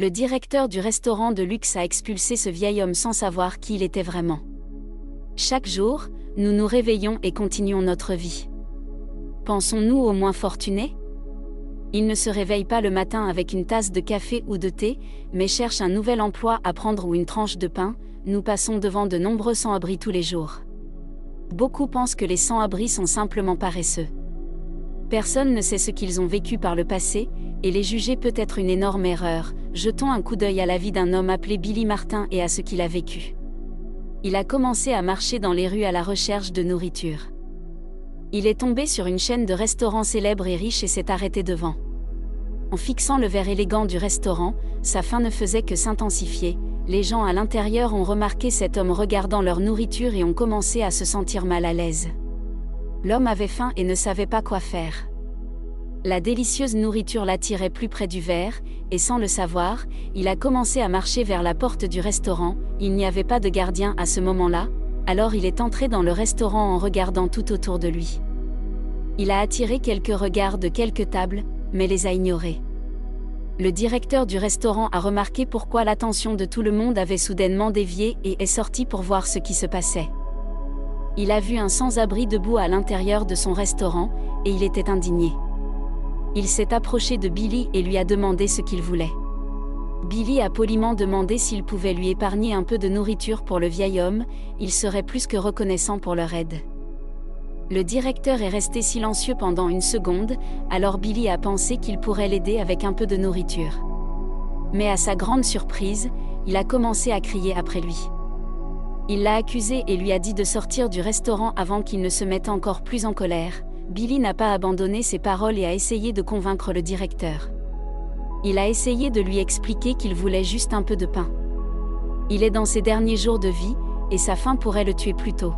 Le directeur du restaurant de luxe a expulsé ce vieil homme sans savoir qui il était vraiment. Chaque jour, nous nous réveillons et continuons notre vie. Pensons-nous aux moins fortunés ? Ils ne se réveillent pas le matin avec une tasse de café ou de thé, mais cherchent un nouvel emploi à prendre ou une tranche de pain. Nous passons devant de nombreux sans-abri tous les jours. Beaucoup pensent que les sans-abri sont simplement paresseux. Personne ne sait ce qu'ils ont vécu par le passé, et les juger peut être une énorme erreur. Jetons un coup d'œil à la vie d'un homme appelé Billy Martin et à ce qu'il a vécu. Il a commencé à marcher dans les rues à la recherche de nourriture. Il est tombé sur une chaîne de restaurants célèbres et riches et s'est arrêté devant. En fixant le verre élégant du restaurant, sa faim ne faisait que s'intensifier. Les gens à l'intérieur ont remarqué cet homme regardant leur nourriture et ont commencé à se sentir mal à l'aise. L'homme avait faim et ne savait pas quoi faire. La délicieuse nourriture l'attirait plus près du verre, et sans le savoir, il a commencé à marcher vers la porte du restaurant. Il n'y avait pas de gardien à ce moment-là, alors il est entré dans le restaurant en regardant tout autour de lui. Il a attiré quelques regards de quelques tables, mais les a ignorés. Le directeur du restaurant a remarqué pourquoi l'attention de tout le monde avait soudainement dévié et est sorti pour voir ce qui se passait. Il a vu un sans-abri debout à l'intérieur de son restaurant, et il était indigné. Il s'est approché de Billy et lui a demandé ce qu'il voulait. Billy a poliment demandé s'il pouvait lui épargner un peu de nourriture pour le vieil homme, il serait plus que reconnaissant pour leur aide. Le directeur est resté silencieux pendant une seconde, alors Billy a pensé qu'il pourrait l'aider avec un peu de nourriture. Mais à sa grande surprise, il a commencé à crier après lui. Il l'a accusé et lui a dit de sortir du restaurant avant qu'il ne se mette encore plus en colère. Billy n'a pas abandonné ses paroles et a essayé de convaincre le directeur. Il a essayé de lui expliquer qu'il voulait juste un peu de pain. Il est dans ses derniers jours de vie, et sa faim pourrait le tuer plus tôt.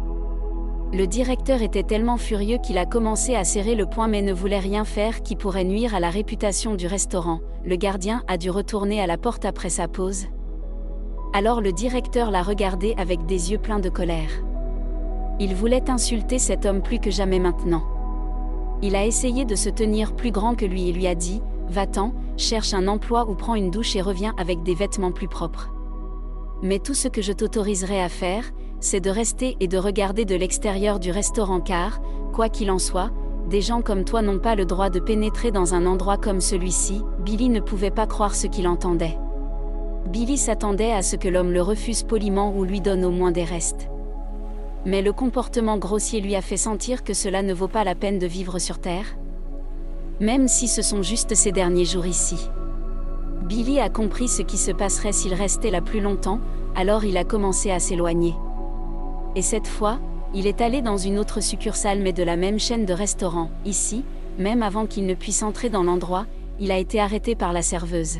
Le directeur était tellement furieux qu'il a commencé à serrer le poing mais ne voulait rien faire qui pourrait nuire à la réputation du restaurant. Le gardien a dû retourner à la porte après sa pause. Alors le directeur l'a regardé avec des yeux pleins de colère. Il voulait insulter cet homme plus que jamais maintenant. Il a essayé de se tenir plus grand que lui et lui a dit « Va-t'en, cherche un emploi ou prends une douche et reviens avec des vêtements plus propres. Mais tout ce que je t'autoriserai à faire, c'est de rester et de regarder de l'extérieur du restaurant car, quoi qu'il en soit, des gens comme toi n'ont pas le droit de pénétrer dans un endroit comme celui-ci. » Billy ne pouvait pas croire ce qu'il entendait. Billy s'attendait à ce que l'homme le refuse poliment ou lui donne au moins des restes. Mais le comportement grossier lui a fait sentir que cela ne vaut pas la peine de vivre sur Terre. Même si ce sont juste ses derniers jours ici. Billy a compris ce qui se passerait s'il restait là plus longtemps, alors il a commencé à s'éloigner. Et cette fois, il est allé dans une autre succursale mais de la même chaîne de restaurants. Ici, même avant qu'il ne puisse entrer dans l'endroit, il a été arrêté par la serveuse.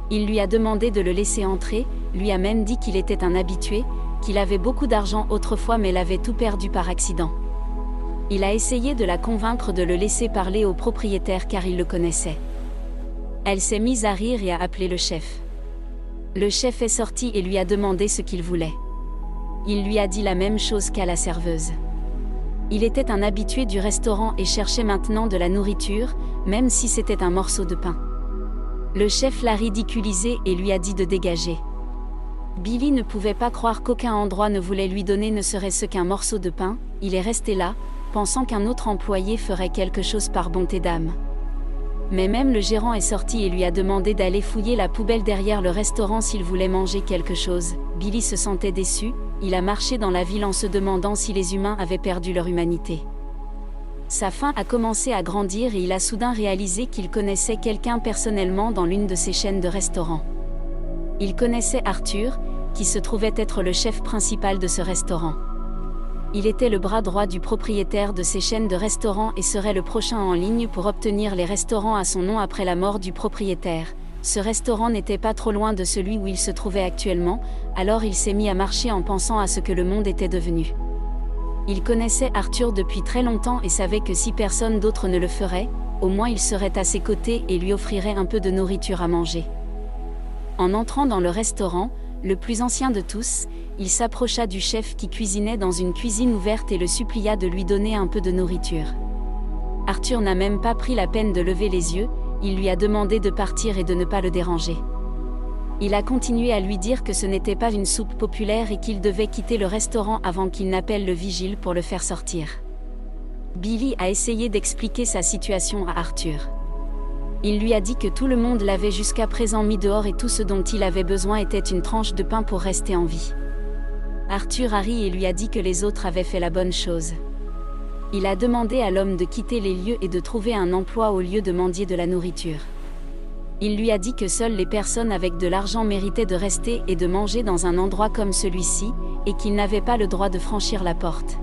Il lui a demandé de le laisser entrer, lui a même dit qu'il était un habitué, qu'il avait beaucoup d'argent autrefois mais l'avait tout perdu par accident. Il a essayé de la convaincre de le laisser parler au propriétaire car il le connaissait. Elle s'est mise à rire et a appelé le chef. Le chef est sorti et lui a demandé ce qu'il voulait. Il lui a dit la même chose qu'à la serveuse. Il était un habitué du restaurant et cherchait maintenant de la nourriture, même si c'était un morceau de pain. Le chef l'a ridiculisé et lui a dit de dégager. Billy ne pouvait pas croire qu'aucun endroit ne voulait lui donner ne serait-ce qu'un morceau de pain. Il est resté là, pensant qu'un autre employé ferait quelque chose par bonté d'âme. Mais même le gérant est sorti et lui a demandé d'aller fouiller la poubelle derrière le restaurant s'il voulait manger quelque chose. Billy se sentait déçu, il a marché dans la ville en se demandant si les humains avaient perdu leur humanité. Sa faim a commencé à grandir et il a soudain réalisé qu'il connaissait quelqu'un personnellement dans l'une de ces chaînes de restaurants. Il connaissait Arthur, qui se trouvait être le chef principal de ce restaurant. Il était le bras droit du propriétaire de ces chaînes de restaurants et serait le prochain en ligne pour obtenir les restaurants à son nom après la mort du propriétaire. Ce restaurant n'était pas trop loin de celui où il se trouvait actuellement, alors il s'est mis à marcher en pensant à ce que le monde était devenu. Il connaissait Arthur depuis très longtemps et savait que si personne d'autre ne le ferait, au moins il serait à ses côtés et lui offrirait un peu de nourriture à manger. En entrant dans le restaurant, le plus ancien de tous, il s'approcha du chef qui cuisinait dans une cuisine ouverte et le supplia de lui donner un peu de nourriture. Arthur n'a même pas pris la peine de lever les yeux, il lui a demandé de partir et de ne pas le déranger. Il a continué à lui dire que ce n'était pas une soupe populaire et qu'il devait quitter le restaurant avant qu'il n'appelle le vigile pour le faire sortir. Billy a essayé d'expliquer sa situation à Arthur. Il lui a dit que tout le monde l'avait jusqu'à présent mis dehors et tout ce dont il avait besoin était une tranche de pain pour rester en vie. Arthur a ri et lui a dit que les autres avaient fait la bonne chose. Il a demandé à l'homme de quitter les lieux et de trouver un emploi au lieu de mendier de la nourriture. Il lui a dit que seules les personnes avec de l'argent méritaient de rester et de manger dans un endroit comme celui-ci, et qu'il n'avait pas le droit de franchir la porte.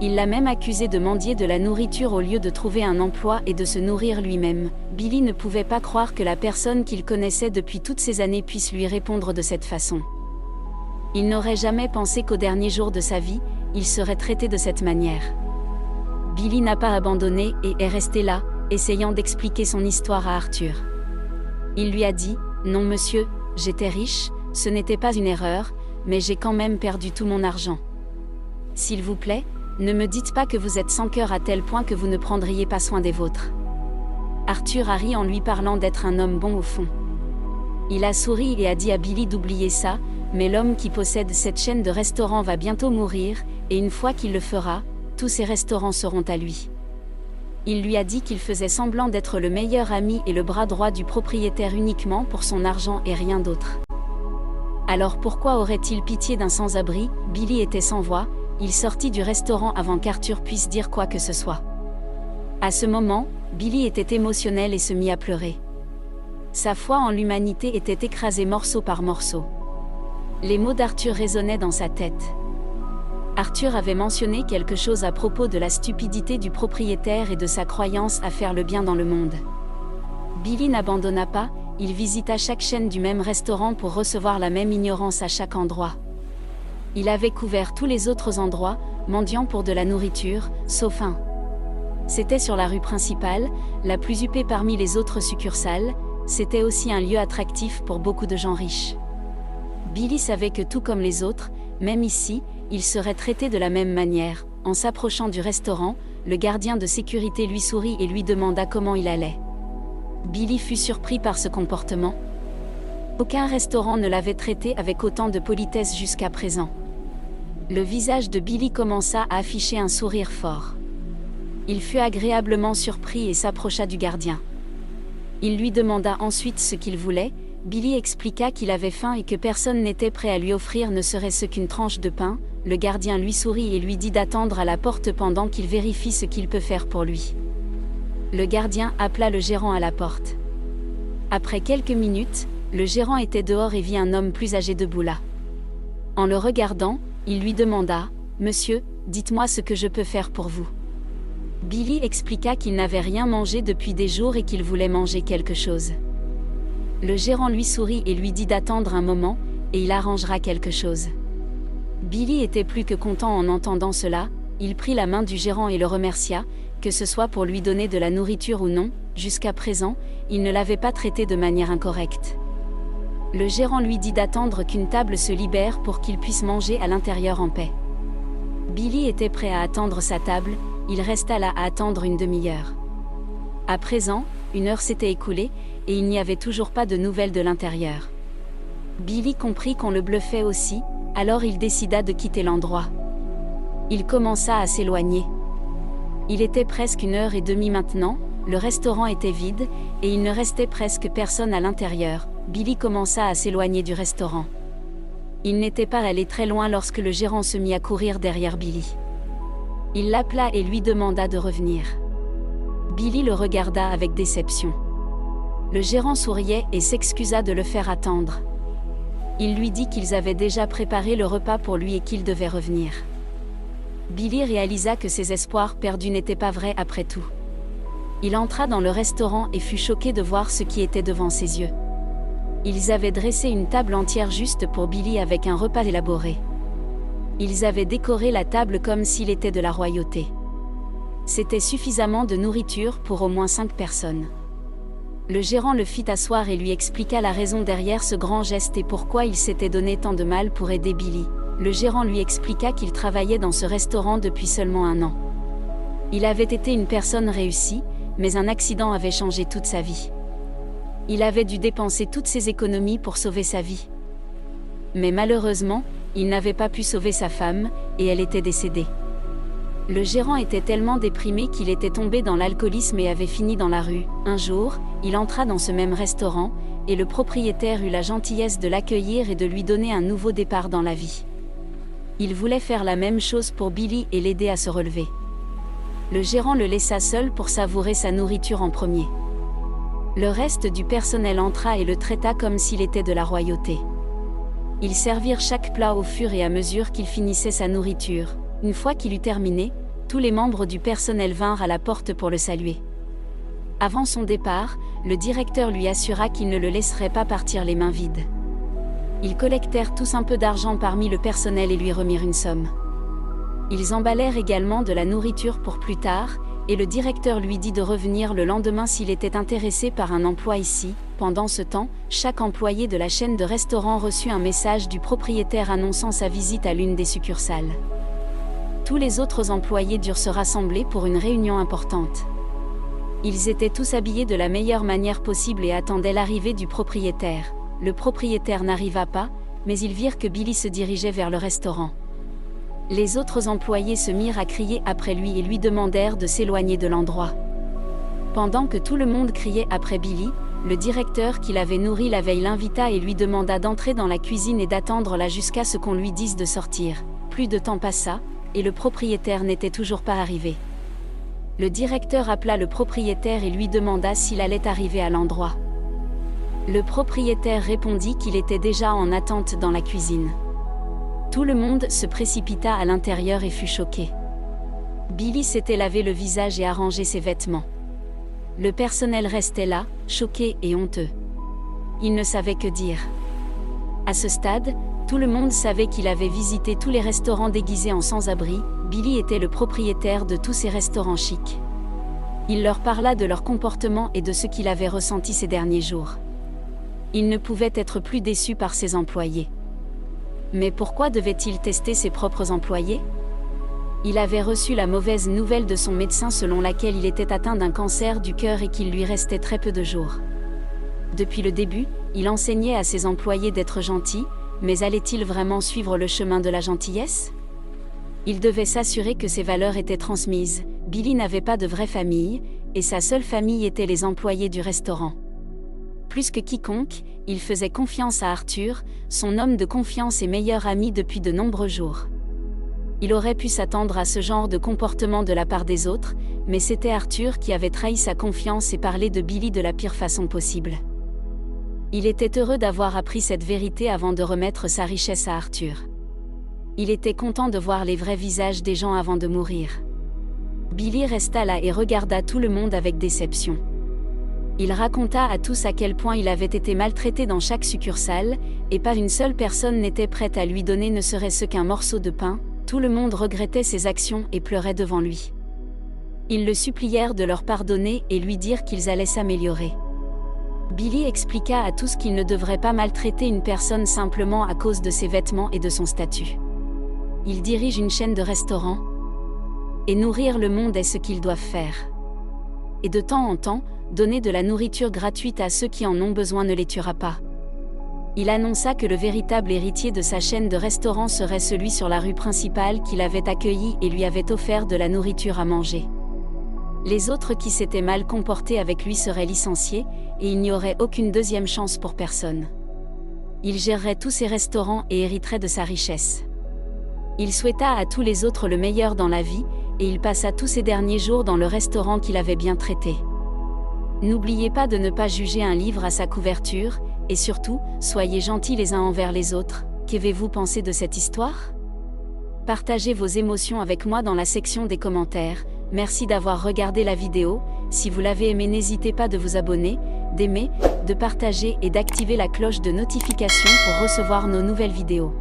Il l'a même accusé de mendier de la nourriture au lieu de trouver un emploi et de se nourrir lui-même. Billy ne pouvait pas croire que la personne qu'il connaissait depuis toutes ces années puisse lui répondre de cette façon. Il n'aurait jamais pensé qu'au dernier jour de sa vie, il serait traité de cette manière. Billy n'a pas abandonné et est resté là, essayant d'expliquer son histoire à Arthur. Il lui a dit « Non monsieur, j'étais riche, ce n'était pas une erreur, mais j'ai quand même perdu tout mon argent. S'il vous plaît, ne me dites pas que vous êtes sans cœur à tel point que vous ne prendriez pas soin des vôtres. » Arthur a ri en lui parlant d'être un homme bon au fond. Il a souri et a dit à Billy d'oublier ça, mais l'homme qui possède cette chaîne de restaurants va bientôt mourir, et une fois qu'il le fera, tous ces restaurants seront à lui. Il lui a dit qu'il faisait semblant d'être le meilleur ami et le bras droit du propriétaire uniquement pour son argent et rien d'autre. Alors pourquoi aurait-il pitié d'un sans-abri? Billy était sans voix, il sortit du restaurant avant qu'Arthur puisse dire quoi que ce soit. À ce moment, Billy était émotionnel et se mit à pleurer. Sa foi en l'humanité était écrasée morceau par morceau. Les mots d'Arthur résonnaient dans sa tête. Arthur avait mentionné quelque chose à propos de la stupidité du propriétaire et de sa croyance à faire le bien dans le monde. Billy n'abandonna pas, il visita chaque chaîne du même restaurant pour recevoir la même ignorance à chaque endroit. Il avait couvert tous les autres endroits, mendiant pour de la nourriture, sauf un. C'était sur la rue principale, la plus huppée parmi les autres succursales, c'était aussi un lieu attractif pour beaucoup de gens riches. Billy savait que tout comme les autres, même ici, il serait traité de la même manière. En s'approchant du restaurant, le gardien de sécurité lui sourit et lui demanda comment il allait. Billy fut surpris par ce comportement. Aucun restaurant ne l'avait traité avec autant de politesse jusqu'à présent. Le visage de Billy commença à afficher un sourire fort. Il fut agréablement surpris et s'approcha du gardien. Il lui demanda ensuite ce qu'il voulait. Billy expliqua qu'il avait faim et que personne n'était prêt à lui offrir ne serait-ce qu'une tranche de pain. Le gardien lui sourit et lui dit d'attendre à la porte pendant qu'il vérifie ce qu'il peut faire pour lui. Le gardien appela le gérant à la porte. Après quelques minutes, le gérant était dehors et vit un homme plus âgé debout là. En le regardant, il lui demanda « Monsieur, dites-moi ce que je peux faire pour vous. » Billy expliqua qu'il n'avait rien mangé depuis des jours et qu'il voulait manger quelque chose. Le gérant lui sourit et lui dit d'attendre un moment, et il arrangera quelque chose. Billy était plus que content en entendant cela, il prit la main du gérant et le remercia, que ce soit pour lui donner de la nourriture ou non, jusqu'à présent, il ne l'avait pas traité de manière incorrecte. Le gérant lui dit d'attendre qu'une table se libère pour qu'il puisse manger à l'intérieur en paix. Billy était prêt à attendre sa table, il resta là à attendre une demi-heure. À présent, 1 heure s'était écoulée, et il n'y avait toujours pas de nouvelles de l'intérieur. Billy comprit qu'on le bluffait aussi, alors il décida de quitter l'endroit. Il commença à s'éloigner. Il était presque 1h30 maintenant, le restaurant était vide, et il ne restait presque personne à l'intérieur. Billy commença à s'éloigner du restaurant. Il n'était pas allé très loin lorsque le gérant se mit à courir derrière Billy. Il l'appela et lui demanda de revenir. Billy le regarda avec déception. Le gérant souriait et s'excusa de le faire attendre. Il lui dit qu'ils avaient déjà préparé le repas pour lui et qu'il devait revenir. Billy réalisa que ses espoirs perdus n'étaient pas vrais après tout. Il entra dans le restaurant et fut choqué de voir ce qui était devant ses yeux. Ils avaient dressé une table entière juste pour Billy avec un repas élaboré. Ils avaient décoré la table comme s'il était de la royauté. C'était suffisamment de nourriture pour au moins 5 personnes. Le gérant le fit asseoir et lui expliqua la raison derrière ce grand geste et pourquoi il s'était donné tant de mal pour aider Billy. Le gérant lui expliqua qu'il travaillait dans ce restaurant depuis seulement 1 an. Il avait été une personne réussie, mais un accident avait changé toute sa vie. Il avait dû dépenser toutes ses économies pour sauver sa vie. Mais malheureusement, il n'avait pas pu sauver sa femme, et elle était décédée. Le gérant était tellement déprimé qu'il était tombé dans l'alcoolisme et avait fini dans la rue. Un jour, il entra dans ce même restaurant, et le propriétaire eut la gentillesse de l'accueillir et de lui donner un nouveau départ dans la vie. Il voulait faire la même chose pour Billy et l'aider à se relever. Le gérant le laissa seul pour savourer sa nourriture en premier. Le reste du personnel entra et le traita comme s'il était de la royauté. Ils servirent chaque plat au fur et à mesure qu'il finissait sa nourriture. Une fois qu'il eut terminé, tous les membres du personnel vinrent à la porte pour le saluer. Avant son départ, le directeur lui assura qu'il ne le laisserait pas partir les mains vides. Ils collectèrent tous un peu d'argent parmi le personnel et lui remirent une somme. Ils emballèrent également de la nourriture pour plus tard, et le directeur lui dit de revenir le lendemain s'il était intéressé par un emploi ici. Pendant ce temps, chaque employé de la chaîne de restaurants reçut un message du propriétaire annonçant sa visite à l'une des succursales. Tous les autres employés durent se rassembler pour une réunion importante. Ils étaient tous habillés de la meilleure manière possible et attendaient l'arrivée du propriétaire. Le propriétaire n'arriva pas, mais ils virent que Billy se dirigeait vers le restaurant. Les autres employés se mirent à crier après lui et lui demandèrent de s'éloigner de l'endroit. Pendant que tout le monde criait après Billy, le directeur qui l'avait nourri la veille l'invita et lui demanda d'entrer dans la cuisine et d'attendre là jusqu'à ce qu'on lui dise de sortir. Plus de temps passa, et le propriétaire n'était toujours pas arrivé. Le directeur appela le propriétaire et lui demanda s'il allait arriver à l'endroit. Le propriétaire répondit qu'il était déjà en attente dans la cuisine. Tout le monde se précipita à l'intérieur et fut choqué. Billy s'était lavé le visage et arrangé ses vêtements. Le personnel restait là, choqué et honteux. Il ne savait que dire. À ce stade, tout le monde savait qu'il avait visité tous les restaurants déguisés en sans-abri. Billy était le propriétaire de tous ces restaurants chics. Il leur parla de leur comportement et de ce qu'il avait ressenti ces derniers jours. Il ne pouvait être plus déçu par ses employés. Mais pourquoi devait-il tester ses propres employés ? Il avait reçu la mauvaise nouvelle de son médecin selon laquelle il était atteint d'un cancer du cœur et qu'il lui restait très peu de jours. Depuis le début, il enseignait à ses employés d'être gentils, mais allait-il vraiment suivre le chemin de la gentillesse ? Il devait s'assurer que ses valeurs étaient transmises. Billy n'avait pas de vraie famille, et sa seule famille était les employés du restaurant. Plus que quiconque, il faisait confiance à Arthur, son homme de confiance et meilleur ami depuis de nombreux jours. Il aurait pu s'attendre à ce genre de comportement de la part des autres, mais c'était Arthur qui avait trahi sa confiance et parlé de Billy de la pire façon possible. Il était heureux d'avoir appris cette vérité avant de remettre sa richesse à Arthur. Il était content de voir les vrais visages des gens avant de mourir. Billy resta là et regarda tout le monde avec déception. Il raconta à tous à quel point il avait été maltraité dans chaque succursale, et pas une seule personne n'était prête à lui donner ne serait-ce qu'un morceau de pain. Tout le monde regrettait ses actions et pleurait devant lui. Ils le supplièrent de leur pardonner et lui dire qu'ils allaient s'améliorer. Billy expliqua à tous qu'ils ne devraient pas maltraiter une personne simplement à cause de ses vêtements et de son statut. Ils dirigent une chaîne de restaurants. Et nourrir le monde est ce qu'ils doivent faire. Et de temps en temps, donner de la nourriture gratuite à ceux qui en ont besoin ne les tuera pas. Il annonça que le véritable héritier de sa chaîne de restaurants serait celui sur la rue principale qui l'avait accueilli et lui avait offert de la nourriture à manger. Les autres qui s'étaient mal comportés avec lui seraient licenciés, et il n'y aurait aucune deuxième chance pour personne. Il gérerait tous ses restaurants et hériterait de sa richesse. Il souhaita à tous les autres le meilleur dans la vie, et il passa tous ses derniers jours dans le restaurant qu'il avait bien traité. N'oubliez pas de ne pas juger un livre à sa couverture, et surtout, soyez gentils les uns envers les autres. Qu'avez-vous pensé de cette histoire ? Partagez vos émotions avec moi dans la section des commentaires. Merci d'avoir regardé la vidéo. Si vous l'avez aimé, n'hésitez pas de vous abonner, d'aimer, de partager et d'activer la cloche de notification pour recevoir nos nouvelles vidéos.